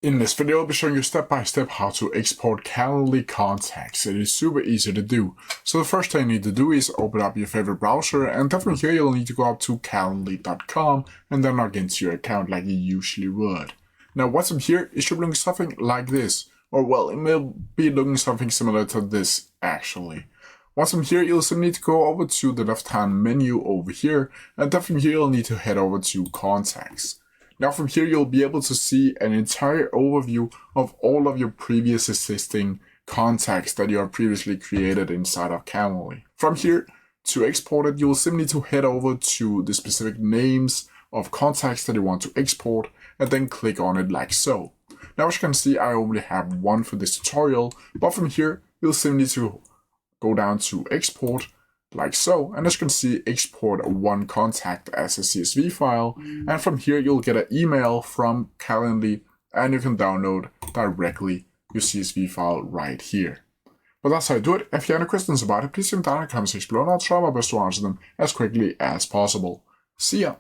In this video, I'll be showing you step by step how to export Calendly Contacts. It is super easy to do. So the first thing you need to do is open up your favorite browser, and then from here you'll need to go up to calendly.com and then log into your account like you usually would. Now once I'm here, it should look something like this. Or well, it may be looking something similar to this actually. Once I'm here, you'll simply need to go over to the left-hand menu over here, and then from here you'll need to head over to Contacts. Now from here, you'll be able to see an entire overview of all of your previous existing contacts that you have previously created inside of Calendly. From here, to export it, you'll simply need to head over to the specific names of contacts that you want to export and then click on it like so. Now as you can see, I only have one for this tutorial, but from here, you'll simply need to go down to export like so, and as you can see, export one contact as a CSV file, and from here you'll get an email from Calendly and you can download directly your CSV file right here. But that's how you do it. If you have any questions about it, please leave them down in the comment section below and I'll try my best to answer them as quickly as possible. See ya!